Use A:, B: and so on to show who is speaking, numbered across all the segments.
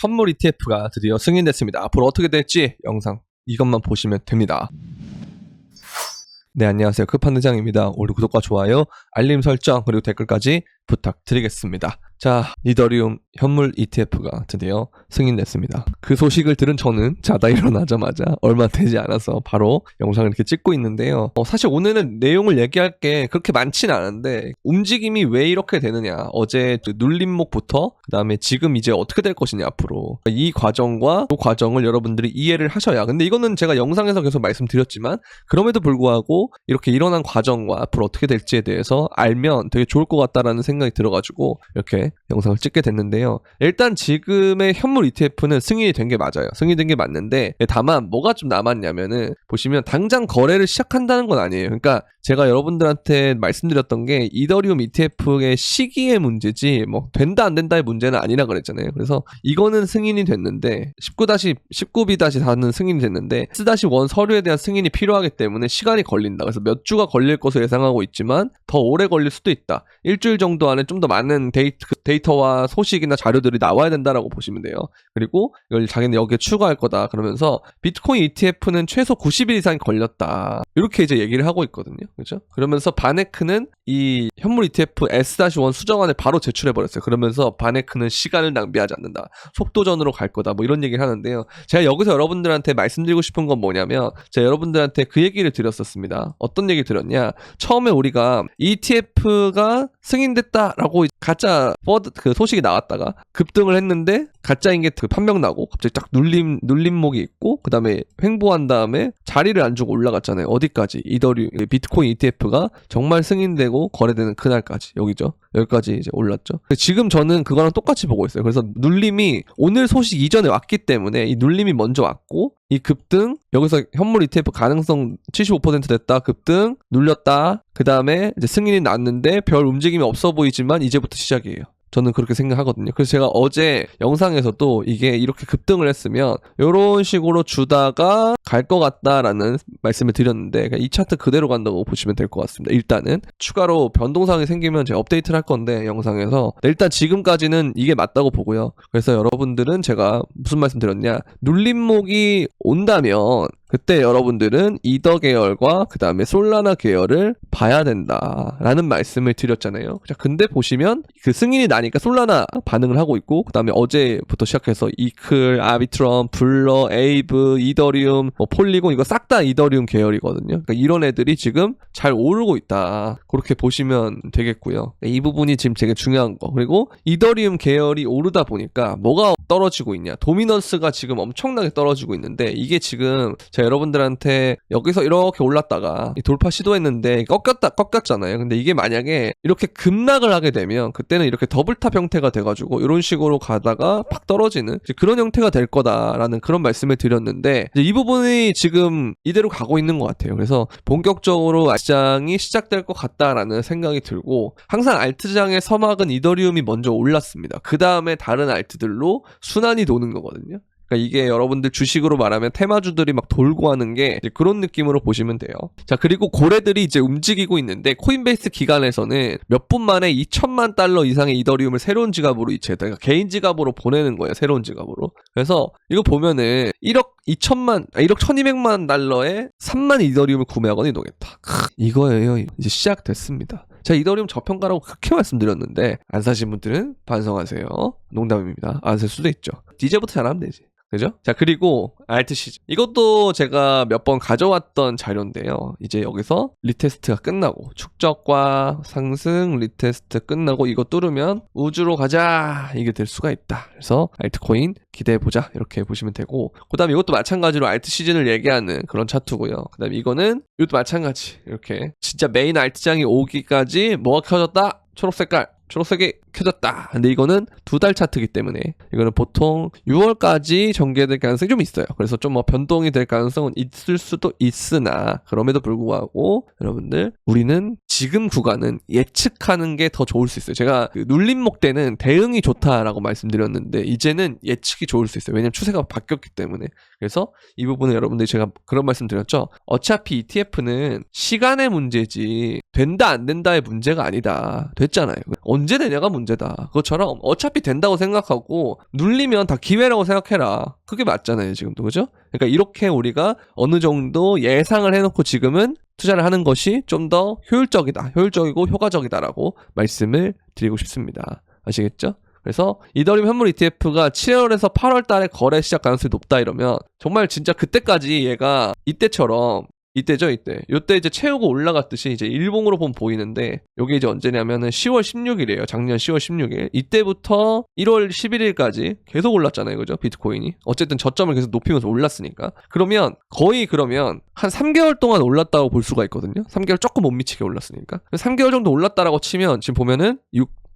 A: 현물 ETF가 드디어 승인됐습니다. 앞으로 어떻게 될지 영상 이것만 보시면 됩니다. 네, 안녕하세요. 급한대장입니다. 오늘 구독과 좋아요, 알림 설정, 그리고 댓글까지 부탁드리겠습니다. 자, 이더리움 현물 ETF가 드디어 승인됐습니다. 그 소식을 들은 저는 자다 일어나자마자 얼마 되지 않아서 바로 영상을 이렇게 찍고 있는데요. 사실 오늘은 내용을 얘기할 게 그렇게 많진 않은데 움직임이 왜 이렇게 되느냐, 어제 눌림목부터 그 다음에 지금 이제 어떻게 될 것이냐 앞으로, 이 과정과 그 과정을 여러분들이 이해를 하셔야, 근데 이거는 제가 영상에서 계속 말씀드렸지만 그럼에도 불구하고 이렇게 일어난 과정과 앞으로 어떻게 될지에 대해서 알면 되게 좋을 것 같다라는 생각이 들어가지고 이렇게 영상을 찍게 됐는데요. 일단 지금의 현물 ETF는 승인이 된 게 맞아요. 승인이 된 게 맞는데, 다만 뭐가 좀 남았냐면은, 보시면 당장 거래를 시작한다는 건 아니에요. 그러니까 제가 여러분들한테 말씀드렸던 게 이더리움 ETF의 시기의 문제지 뭐 된다 안 된다의 문제는 아니라 그랬잖아요. 그래서 이거는 승인이 됐는데 19-4는 승인이 됐는데 S-1 서류에 대한 승인이 필요하기 때문에 시간이 걸린다. 그래서 몇 주가 걸릴 것으로 예상하고 있지만 더 오래 걸릴 수도 있다. 일주일 정도 안에 좀 더 많은 데이터와 소식이나 자료들이 나와야 된다라고 보시면 돼요. 그리고 이걸 자기는 여기에 추가할 거다 그러면서 비트코인 ETF는 최소 90일 이상이 걸렸다, 이렇게 이제 얘기를 하고 있거든요. 그렇죠? 그러면서 바네크는 이 현물 ETF S-1 수정안을 바로 제출해버렸어요. 그러면서 바네크는 시간을 낭비하지 않는다, 속도전으로 갈 거다, 뭐 이런 얘기를 하는데요. 제가 여기서 여러분들한테 말씀드리고 싶은 건 뭐냐면, 제가 여러분들한테 그 얘기를 드렸었습니다. 어떤 얘기 드렸냐, 처음에 우리가 ETF가 승인됐다라고 가짜 그 소식이 나왔다가 급등을 했는데 가짜인 게 판명 나고 갑자기 딱 눌림목이 있고 그 다음에 횡보한 다음에 자리를 안 주고 올라갔잖아요. 어디까지? 이더리움 비트코인 ETF가 정말 승인되고 거래되는 그날까지, 여기까지 이제 올랐죠. 지금 저는 그거랑 똑같이 보고 있어요. 그래서 눌림이 오늘 소식 이전에 왔기 때문에 이 눌림이 먼저 왔고, 이 급등, 여기서 현물 ETF 가능성 75% 됐다, 급등, 눌렸다, 그 다음에 이제 승인이 났는데 별 움직임이 없어 보이지만 이제부터 시작이에요. 저는 그렇게 생각하거든요. 그래서 제가 어제 영상에서도 이게 이렇게 급등을 했으면 이런 식으로 주다가 갈 것 같다라는 말씀을 드렸는데, 이 차트 그대로 간다고 보시면 될 것 같습니다. 일단은 추가로 변동사항이 생기면 제가 업데이트를 할 건데 영상에서, 일단 지금까지는 이게 맞다고 보고요. 그래서 여러분들은 제가 무슨 말씀 드렸냐, 눌림목이 온다면 그때 여러분들은 이더 계열과 그 다음에 솔라나 계열을 봐야 된다라는 말씀을 드렸잖아요. 자, 근데 보시면 그 승인이 나니까 솔라나 반응을 하고 있고, 그 다음에 어제부터 시작해서 이클, 아비트럼, 블러, 에이브, 이더리움, 폴리곤, 이거 싹 다 이더리움 계열이거든요. 그러니까 이런 애들이 지금 잘 오르고 있다, 그렇게 보시면 되겠고요. 이 부분이 지금 되게 중요한 거. 그리고 이더리움 계열이 오르다 보니까 뭐가 떨어지고 있냐, 도미넌스가 지금 엄청나게 떨어지고 있는데, 이게 지금 제가 여러분들한테 여기서 이렇게 올랐다가 돌파 시도했는데 꺾였잖아요. 근데 이게 만약에 이렇게 급락을 하게 되면 그때는 이렇게 더블탑 형태가 돼가지고 이런 식으로 가다가 팍 떨어지는 그런 형태가 될 거다라는 그런 말씀을 드렸는데, 이 부분이 지금 이대로 가고 있는 것 같아요. 그래서 본격적으로 시장이 시작될 것 같다라는 생각이 들고, 항상 알트장의 서막은 이더리움이 먼저 올랐습니다. 그 다음에 다른 알트들로 순환이 도는 거거든요. 그러니까 이게 여러분들 주식으로 말하면 테마주들이 막 돌고 하는 게 그런 느낌으로 보시면 돼요. 자, 그리고 고래들이 이제 움직이고 있는데, 코인베이스 기간에서는 몇 분 만에 2천만 달러 이상의 이더리움을 새로운 지갑으로 이체했다. 그러니까 개인 지갑으로 보내는 거예요, 새로운 지갑으로. 그래서 이거 보면은 1억 1200만 달러에 3만 이더리움을 구매하거나 이동했다. 이거예요. 이제 시작됐습니다. 제가 이더리움 저평가라고 그렇게 말씀드렸는데 안 사신 분들은 반성하세요. 농담입니다. 안 살 수도 있죠. 이제부터 잘하면 되지. 그죠? 자, 그리고 알트 시즌, 이것도 제가 몇 번 가져왔던 자료인데요. 이제 여기서 리테스트가 끝나고, 축적과 상승 리테스트 끝나고 이거 뚫으면 우주로 가자, 이게 될 수가 있다. 그래서 알트코인 기대해보자, 이렇게 보시면 되고, 그 다음에 이것도 마찬가지로 알트 시즌을 얘기하는 그런 차트고요. 그 다음에 이것도 마찬가지, 이렇게 진짜 메인 알트장이 오기까지 뭐가 켜졌다? 초록색이 켜졌다. 근데 이거는 2달 차트이기 때문에 이거는 보통 6월까지 전개될 가능성이 좀 있어요. 그래서 좀 변동이 될 가능성은 있을 수도 있으나, 그럼에도 불구하고 여러분들, 우리는 지금 구간은 예측하는 게 더 좋을 수 있어요. 제가 그 눌림목 때는 대응이 좋다라고 말씀드렸는데 이제는 예측이 좋을 수 있어요. 왜냐면 추세가 바뀌었기 때문에. 그래서 이 부분은 여러분들이 제가 그런 말씀 드렸죠. 어차피 ETF는 시간의 문제지 된다 안 된다의 문제가 아니다. 됐잖아요. 언제 되냐가 문제다. 그것처럼 어차피 된다고 생각하고 눌리면 다 기회라고 생각해라. 그게 맞잖아요, 지금도. 그죠? 그러니까 이렇게 우리가 어느 정도 예상을 해놓고 지금은 투자를 하는 것이 좀 더 효율적이고 효과적이다라고 말씀을 드리고 싶습니다. 아시겠죠? 그래서 이더리움 현물 ETF가 7월에서 8월 달에 거래 시작 가능성이 높다 이러면 정말 진짜 그때까지 얘가 이때처럼 이때 이제 채우고 올라갔듯이 이제 일봉으로 보면 보이는데 요게 이제 언제냐면은 10월 16일이에요. 작년 10월 16일. 이때부터 1월 11일까지 계속 올랐잖아요. 그죠? 비트코인이. 어쨌든 저점을 계속 높이면서 올랐으니까. 그러면 한 3개월 동안 올랐다고 볼 수가 있거든요. 3개월 조금 못 미치게 올랐으니까. 3개월 정도 올랐다라고 치면 지금 보면은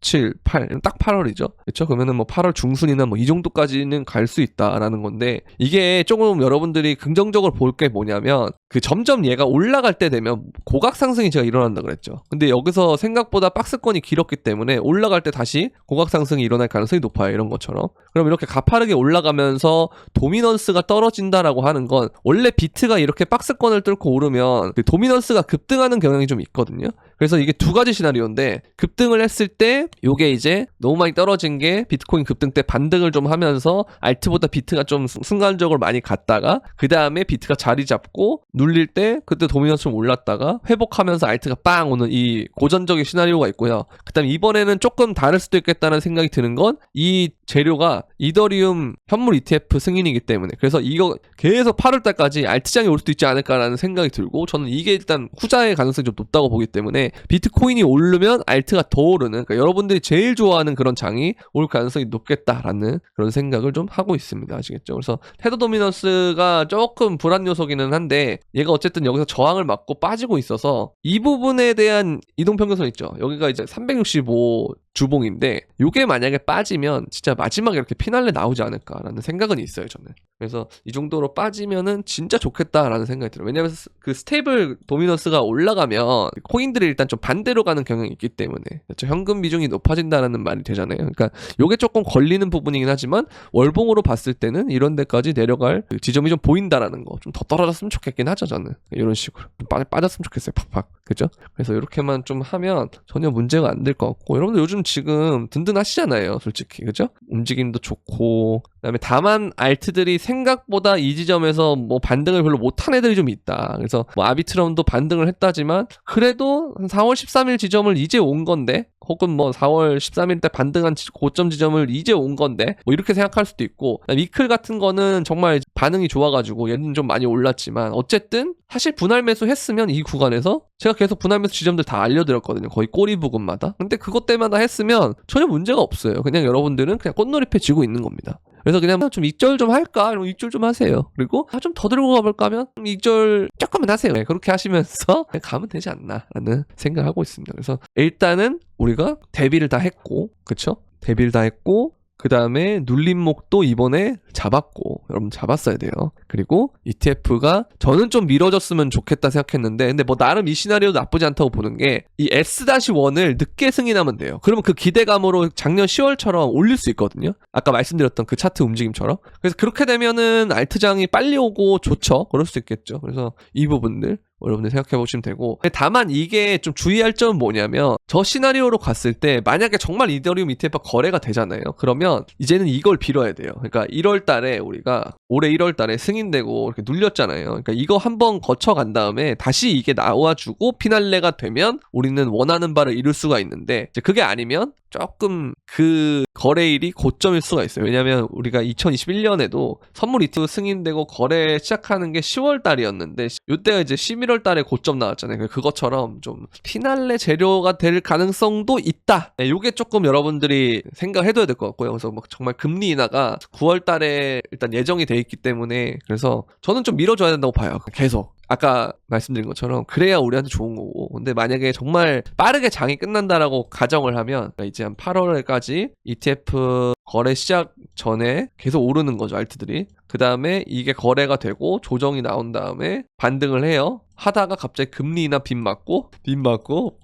A: 7, 8, 딱 8월이죠. 그렇죠? 그러면은 뭐 8월 중순이나 뭐 이 정도까지는 갈 수 있다라는 건데 이게 조금 여러분들이 긍정적으로 볼 게 뭐냐면 그 점점 얘가 올라갈 때 되면 고각 상승이 제가 일어난다 그랬죠. 근데 여기서 생각보다 박스권이 길었기 때문에 올라갈 때 다시 고각 상승이 일어날 가능성이 높아요. 이런 것처럼. 그럼 이렇게 가파르게 올라가면서 도미넌스가 떨어진다라고 하는 건 원래 비트가 이렇게 박스권을 뚫고 오르면 그 도미넌스가 급등하는 경향이 좀 있거든요. 그래서 이게 두 가지 시나리오인데 급등을 했을 때 요게 이제 너무 많이 떨어진 게 비트코인 급등 때 반등을 좀 하면서 알트보다 비트가 좀 순간적으로 많이 갔다가 그 다음에 비트가 자리 잡고 눌릴 때 그때 도미넌스 좀 올랐다가 회복하면서 알트가 빵 오는 이 고전적인 시나리오가 있고요. 그 다음에 이번에는 조금 다를 수도 있겠다는 생각이 드는 건 이 재료가 이더리움 현물 ETF 승인이기 때문에 그래서 이거 계속 8월달까지 알트장이 올 수도 있지 않을까라는 생각이 들고 저는 이게 일단 후자의 가능성이 좀 높다고 보기 때문에 비트코인이 오르면 알트가 더 오르는 그러니까 여러분들이 제일 좋아하는 그런 장이 올 가능성이 높겠다라는 그런 생각을 좀 하고 있습니다. 아시겠죠? 그래서 테더 도미넌스가 조금 불안 요소기는 한데 얘가 어쨌든 여기서 저항을 맞고 빠지고 있어서 이 부분에 대한 이동평균선 있죠. 여기가 이제 365 주봉인데 요게 만약에 빠지면 진짜 마지막에 이렇게 피날레 나오지 않을까라는 생각은 있어요. 저는. 그래서 이 정도로 빠지면은 진짜 좋겠다라는 생각이 들어요. 왜냐면 그 스테이블 도미넌스가 올라가면 코인들이 일단 좀 반대로 가는 경향이 있기 때문에 그렇죠? 현금 비중이 높아진다라는 말이 되잖아요. 그러니까 요게 조금 걸리는 부분이긴 하지만 월봉으로 봤을 때는 이런 데까지 내려갈 그 지점이 좀 보인다라는 거 좀 더 떨어졌으면 좋겠긴 하죠. 저는 이런 식으로 빠졌으면 좋겠어요. 팍팍 그죠? 그래서 이렇게만 좀 하면 전혀 문제가 안 될 것 같고 여러분들 요즘 지금 든든하시잖아요. 솔직히 그죠? 움직임도 좋고 그다음에 다만 알트들이 생각보다 이 지점에서 뭐 반등을 별로 못한 애들이 좀 있다. 그래서 뭐 아비트럼도 반등을 했다지만 그래도 4월 13일 지점을 이제 온 건데 혹은 뭐 4월 13일 때 반등한 고점 지점을 이제 온 건데 뭐 이렇게 생각할 수도 있고 미클 같은 거는 정말 반응이 좋아가지고 얘는 좀 많이 올랐지만 어쨌든 사실 분할 매수 했으면 이 구간에서 제가 계속 분할 매수 지점들 다 알려드렸거든요. 거의 꼬리 부근마다. 근데 그것 때마다 했으면 전혀 문제가 없어요. 그냥 여러분들은 그냥 꽃놀이패 쥐고 있는 겁니다. 그래서 그냥 좀 익절 좀 할까? 이러면 익절 좀 하세요. 그리고 좀 더 들고 가볼까 하면 익절 조금만 하세요. 네, 그렇게 하시면서 가면 되지 않나 라는 생각을 하고 있습니다. 그래서 일단은 우리가 대비를 다 했고 그쵸? 대비를 다 했고 그 다음에 눌림목도 이번에 잡았고 여러분 잡았어야 돼요. 그리고 ETF가 저는 좀 미뤄졌으면 좋겠다 생각했는데 근데 뭐 나름 이 시나리오도 나쁘지 않다고 보는 게 이 S-1을 늦게 승인하면 돼요. 그러면 그 기대감으로 작년 10월처럼 올릴 수 있거든요. 아까 말씀드렸던 그 차트 움직임처럼. 그래서 그렇게 되면은 알트장이 빨리 오고 좋죠. 그럴 수 있겠죠. 그래서 이 부분들 여러분들 생각해 보시면 되고 다만 이게 좀 주의할 점은 뭐냐면 저 시나리오로 갔을 때 만약에 정말 이더리움 ETF가 거래가 되잖아요. 그러면 이제는 이걸 빌어야 돼요. 그러니까 1월 달에 우리가 올해 1월 달에 승인되고 이렇게 눌렸잖아요. 그러니까 이거 한번 거쳐간 다음에 다시 이게 나와주고 피날레가 되면 우리는 원하는 바를 이룰 수가 있는데 이제 그게 아니면 조금 그 거래일이 고점일 수가 있어요. 왜냐면 우리가 2021년에도 선물 ETF 승인되고 거래 시작하는 게 10월 달이었는데 이때가 이제 11월 달에 고점 나왔잖아요. 그것처럼 좀 피날레 재료가 될 가능성도 있다. 네, 요게 조금 여러분들이 생각해둬야 될 것 같고요. 그래서 막 정말 금리 인하가 9월 달에 일단 예정이 돼 있기 때문에 그래서 저는 좀 밀어줘야 된다고 봐요. 계속. 아까 말씀드린 것처럼 그래야 우리한테 좋은 거고 근데 만약에 정말 빠르게 장이 끝난다라고 가정을 하면 이제 한 8월까지 ETF 거래 시작 전에 계속 오르는 거죠 알트들이. 그 다음에 이게 거래가 되고 조정이 나온 다음에 반등을 해요. 하다가 갑자기 금리 인하 빗 맞고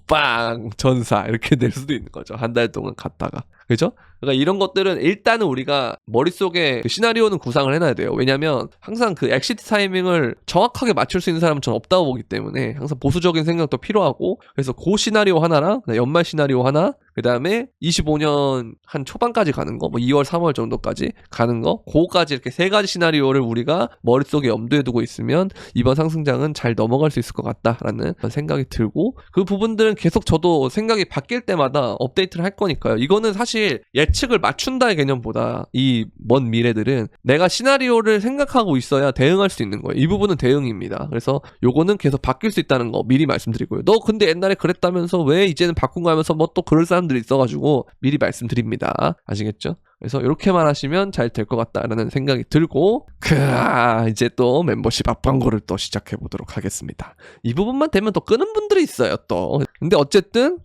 A: 빵 전사 이렇게 될 수도 있는 거죠. 한 달 동안 갔다가 그죠? 그러니까 이런 것들은 일단은 우리가 머릿속에 그 시나리오는 구상을 해놔야 돼요. 왜냐면 항상 그 엑시트 타이밍을 정확하게 맞출 수 있는 사람은 전 없다고 보기 때문에 항상 보수적인 생각도 필요하고, 그래서 그 시나리오 하나랑 연말 시나리오 하나, 그 다음에 25년 한 초반까지 가는 거, 뭐 2월, 3월 정도까지 가는 거, 그거까지 이렇게 세 가지 시나리오를 우리가 머릿속에 염두에 두고 있으면 이번 상승장은 잘 넘어갈 수 있을 것 같다라는 생각이 들고, 그 부분들은 계속 저도 생각이 바뀔 때마다 업데이트를 할 거니까요. 이거는 사실 예측을 맞춘다의 개념보다 이 먼 미래들은 내가 시나리오를 생각하고 있어야 대응할 수 있는 거예요. 이 부분은 대응입니다. 그래서 요거는 계속 바뀔 수 있다는 거 미리 말씀드리고요. 너 근데 옛날에 그랬다면서 왜 이제는 바꾼 거 하면서 뭐 또 그럴 사람들이 있어가지고 미리 말씀드립니다. 아시겠죠? 그래서 이렇게만 하시면 잘 될 것 같다라는 생각이 들고, 이제 또 멤버십 앞 광고를 또 시작해 보도록 하겠습니다. 이 부분만 되면 또 끄는 분들이 있어요 또. 근데 어쨌든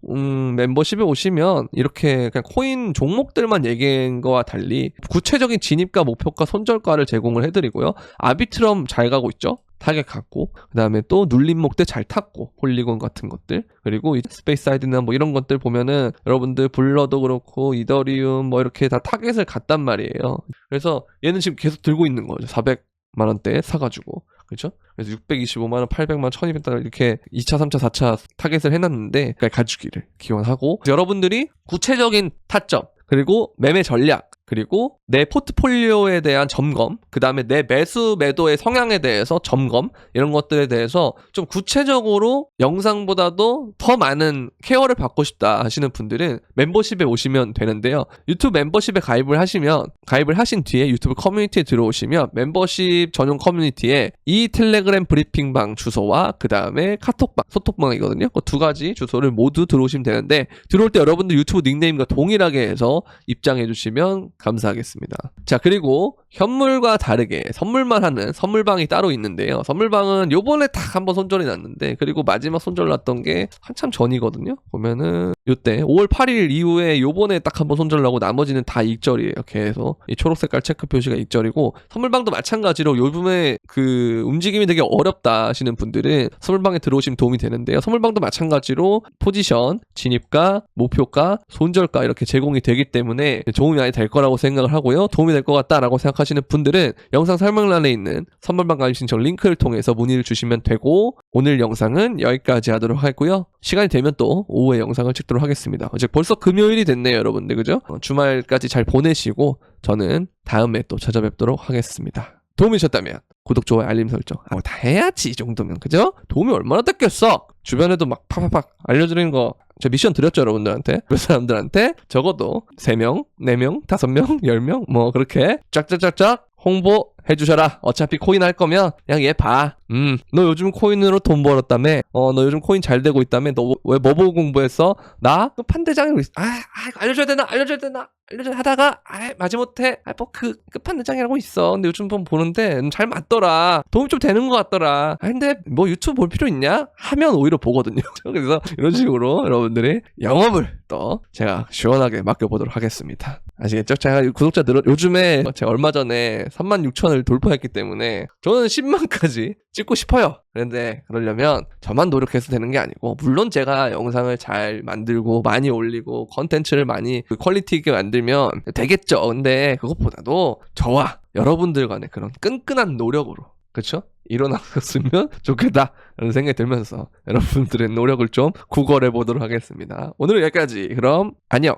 A: 멤버십에 오시면 이렇게 그냥 코인 종목들만 얘기한 거와 달리 구체적인 진입가, 목표가, 손절가를 제공을 해드리고요. 아비트럼 잘 가고 있죠? 타겟 갖고, 그 다음에 또 눌림목 때 잘 탔고, 폴리곤 같은 것들, 그리고 이 스페이스아이드나 뭐 이런 것들 보면은 여러분들 블러도 그렇고 이더리움 뭐 이렇게 다 타겟을 갔단 말이에요. 그래서 얘는 지금 계속 들고 있는 거죠. 400만 원대에 사가지고. 그렇죠? 그래서 625만 원, 800만 원, 1200달러 이렇게 2차, 3차, 4차 타겟을 해놨는데 가주기를 기원하고, 여러분들이 구체적인 타점, 그리고 매매 전략, 그리고 내 포트폴리오에 대한 점검, 그 다음에 내 매수 매도의 성향에 대해서 점검, 이런 것들에 대해서 좀 구체적으로 영상보다도 더 많은 케어를 받고 싶다 하시는 분들은 멤버십에 오시면 되는데요. 유튜브 멤버십에 가입을 하신 뒤에 유튜브 커뮤니티에 들어오시면 멤버십 전용 커뮤니티에 이 텔레그램 브리핑방 주소와 그 다음에 카톡방, 소톡방이거든요. 그 두 가지 주소를 모두 들어오시면 되는데, 들어올 때 여러분들 유튜브 닉네임과 동일하게 해서 입장해 주시면 감사하겠습니다. 자, 그리고 현물과 다르게 선물만 하는 선물방이 따로 있는데요. 선물방은 요번에 딱 한번 손절이 났는데, 그리고 마지막 손절 났던 게 한참 전이거든요. 보면은 요때 5월 8일 이후에 요번에 딱 한번 손절 나고 나머지는 다 익절이에요. 계속 이 초록색깔 체크 표시가 익절이고, 선물방도 마찬가지로 요즘에 그 움직임이 되게 어렵다 하시는 분들은 선물방에 들어오시면 도움이 되는데요. 선물방도 마찬가지로 포지션, 진입가, 목표가, 손절가 이렇게 제공이 되기 때문에 도움이 많이 될 거라고 생각을 하고요. 도움이 될 것 같다라고 생각하시는 분들은 영상 설명란에 있는 선물방 가입 신청 링크를 통해서 문의를 주시면 되고, 오늘 영상은 여기까지 하도록 하고요. 시간이 되면 또 오후에 영상을 찍도록 하겠습니다. 이제 벌써 금요일이 됐네요, 여러분들. 그죠? 주말까지 잘 보내시고 저는 다음에 또 찾아뵙도록 하겠습니다. 도움이 되셨다면 구독, 좋아요, 알림 설정 다 해야지, 이 정도면. 그죠? 도움이 얼마나 됐겠어? 주변에도 막 팍팍팍 알려드리는 거 저 미션 드렸죠, 여러분들한테. 그 사람들한테 적어도 3명, 4명, 5명, 10명 뭐 그렇게 짝짝짝짝 홍보해 주셔라. 어차피 코인 할 거면 그냥 얘 봐. 너 요즘 코인으로 돈 벌었다며? 너 요즘 코인 잘 되고 있다며? 너 왜 뭐 보고 공부했어? 나? 판대장이고 있어. 알려줘야 되나 하다가 마지못해 그 끝판대장이라고 있어. 근데 요즘 보는데 잘 맞더라. 도움이 좀 되는 것 같더라. 근데 뭐 유튜브 볼 필요 있냐? 하면 오히려 보거든요. 그래서 이런 식으로 여러분들이 영업을 또 제가 시원하게 맡겨보도록 하겠습니다. 아시겠죠? 제가 구독자 요즘에 제가 얼마 전에 36,000을 돌파했기 때문에 저는 10만까지 찍고 싶어요. 그런데 그러려면 저만 노력해서 되는 게 아니고, 물론 제가 영상을 잘 만들고 많이 올리고 컨텐츠를 많이 퀄리티 있게 만들면 되겠죠. 근데 그것보다도 저와 여러분들 간의 그런 끈끈한 노력으로, 그렇죠? 일어났으면 좋겠다 라는 생각이 들면서 여러분들의 노력을 좀 구걸해 보도록 하겠습니다. 오늘은 여기까지. 그럼 안녕.